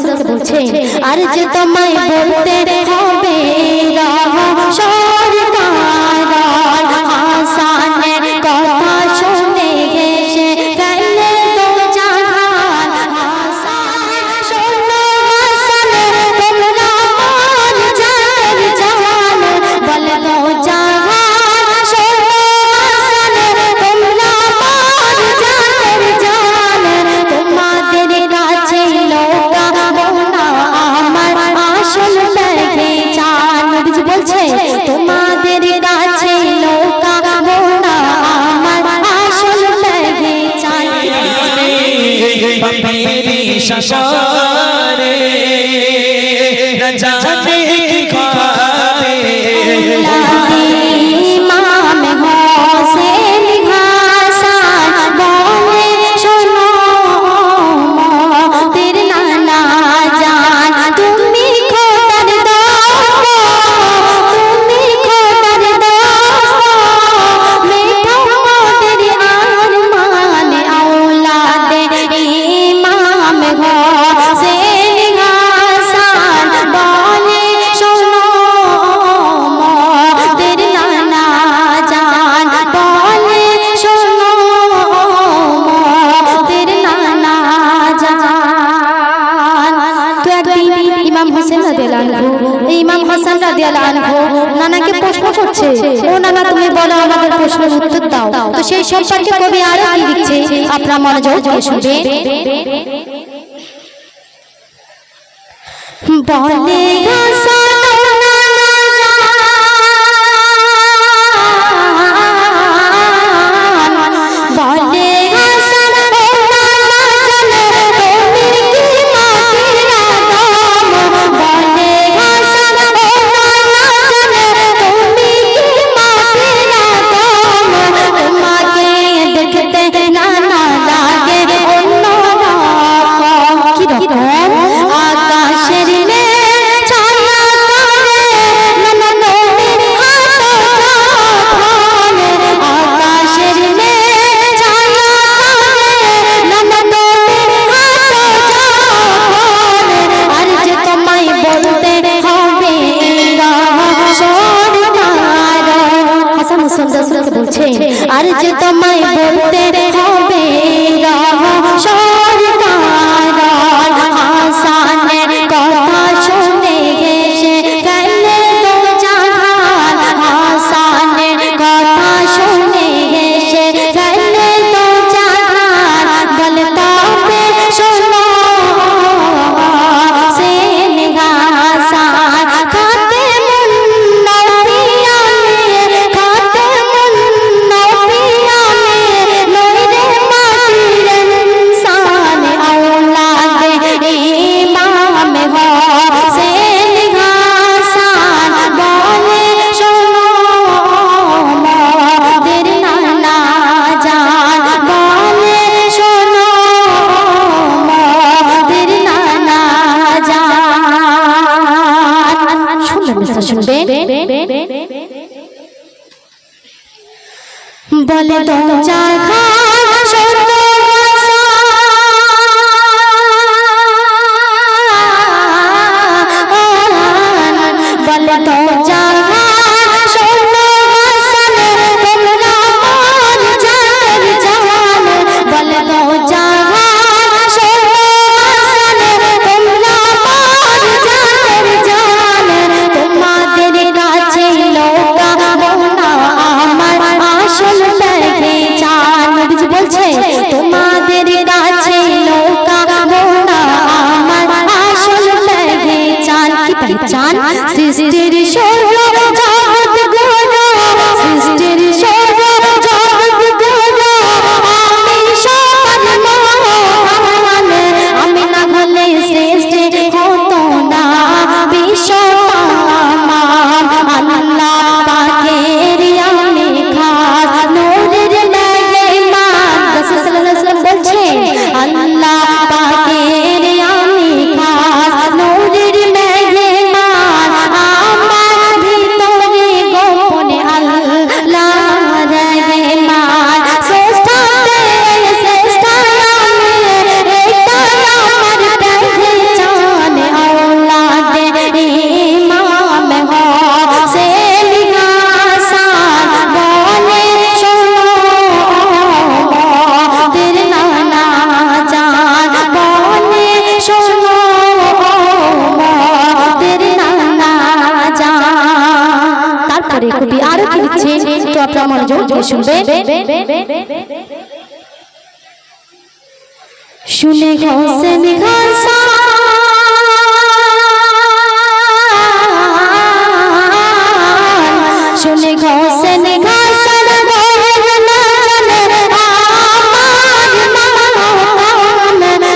রাসূলকে বলছেন, আর যে তোমায় বলতে হবে সরকার হাসানের কথা শুনে হেসে ফেলে দো জাহান। হাসান শোনো হাসান তোমরা আমার জানের জান, বলে দো জাহান শোনো হাসান তোমরা আমার জানের জান। তোমাদের কাছে লোকাবো না আমার আসল পেহচান। নবীজি বলছে তোমাদের কাছে লোকাবো না আমার আসল পেহচান। मेरी शशारे न जाने की ख्वाबे इमाम हुसैन हासन बोले सुनो तेरे नाना जान, तुम्ही खोदर दोस्त, तुम्ही खोदर दोस्त, मेरा तेरे अरमान औलाद इमाम हुसैन हासन बोले सुनो तेरे नाना जान, बोले सुनो तेरे नाना जान। तो একদিন ইমাম হোসেন রাদিয়াল্লাহু আনহু, ইমাম হাসান রাদিয়াল্লাহু আনহু নানাকে প্রশ্ন করছে, ও নানা তুমি বলো আমাদের প্রশ্নের উত্তর দাও। তো সেই সম্পর্কে কবি আরো কি লিখছে আপনারা মনোযোগ দিয়ে শুনবেন। বলে হাসান বলে হাসান তুমি কি মাফিরা দাম, বলে হাসান তুমি কি মাফিরা দাম। তোমাকে দেখতে নানা লাগে অন্য রকম। কি রকম? আকাশের নে ছায়া করে নানা নবীর হাত ধরে, আকাশের নে ছায়া করে নানা নবীর হাত ধরে। আর যে তোমায় বলতে হবে সরকার, হাসান হোসেন রাসূলকে বলছেন, আর যে তোমায় বলতে হবে সরকার হাসানের কথা শুনে হেসে ফেলে দো জাহান। হাসানের কথা শুনে হেসে ফেলে দো জাহান, বলে তবে শোনো হোসেন হাসান খাতেমুন নবিয়ানে, খাতেমুন নবিয়ানে নূরে মাটির ইনসান औलाद इमाम हुसैन हासन बोले सुनो तेरे नाना जान, बोले सुनो तेरे नाना जान। শুনবেন বলে দো জাহান শোনো বলে দো জাহান শোনো হাসান তোমরা আমার জানের জান, বলে দো জাহান শোনো হাসান তোমরা আমার জানের জান। তোমাদের কাছে লোকাবো না আমার আসল পেহচান। আরো কি লিখছে তো আপনারা মনোযোগ দিয়ে শুনবেন। শুনে হোসেন হাসান শুনে হোসেন হাসান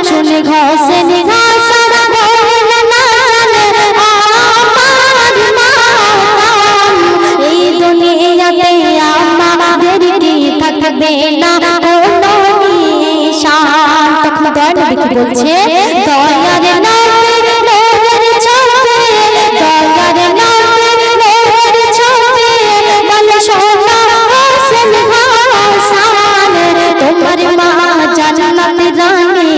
শুনে হোসেন হাসান এই দুনিয়াতে আমাদের কি থাকবে না কোনো নিশান। তখন দয়ার নবী কি বলছে, দয়ার নবীর নূরের ছবি, দয়ার নবীর নূরের ছবি, বলে সোনা হোসেন হাসান, তোমার মা জান্নাতের রানী,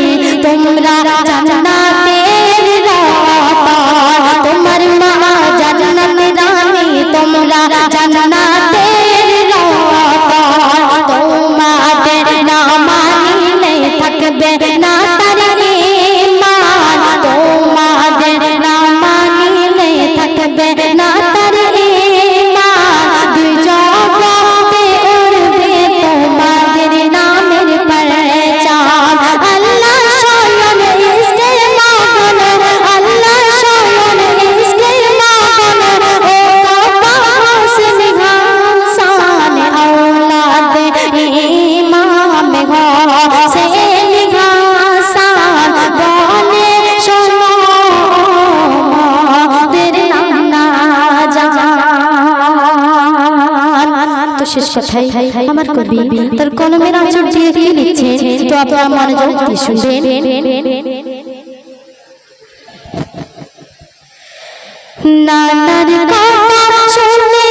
তোমরা জান্নাতের রাতা, তোমার মা জান্নাতের রানী, তোমরা জান্নাতের রাতা, তোমাদের না মানিলে থাকবে না তার ঈমান, তোমাদের না মানিলে থাকবে না তার ঈমান, দুই জগতে উড়বে তোমাদের নামের পরচান। আল্লাহ শরণ ইসকে মাগন, আল্লাহ শরণ ইসকে মাগন, ও বাবা হোসেন হাসান औलाद इमाम হোসেন হাসান, বলে শোনো মোদের নানা জান। তো শেষ কথাই আমার কবি তার কলমের আঁচড় দিয়ে কি লিখছেন তো আপনারা মনোযোগ দিয়ে শুনবেন। নানার কথা শুনে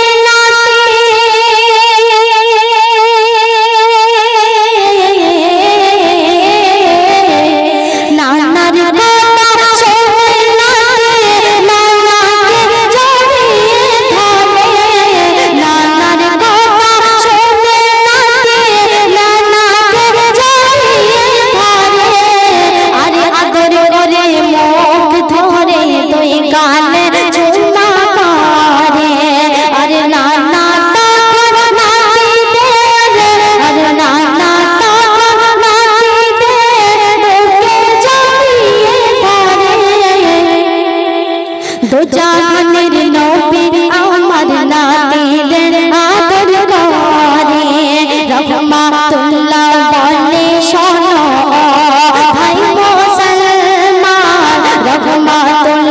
নানার কথা শুনে নানাকে জড়িয়ে ধরে, নানার কথা শুনে নানাকে জড়িয়ে ধরে, আরে আদর করে মুখ ধরে দুই গালে চুমা করে, আরে নানা তখন নাতিদের, আরে নানা তখন নাতিদের বুকে জড়িয়ে ধরে, দু জাহানের নবী আমার নাতিদের আদর করে, রহমাতুল্লাহ বলে শোনো ভাই মুসলমান, রহমাতুল্লাহ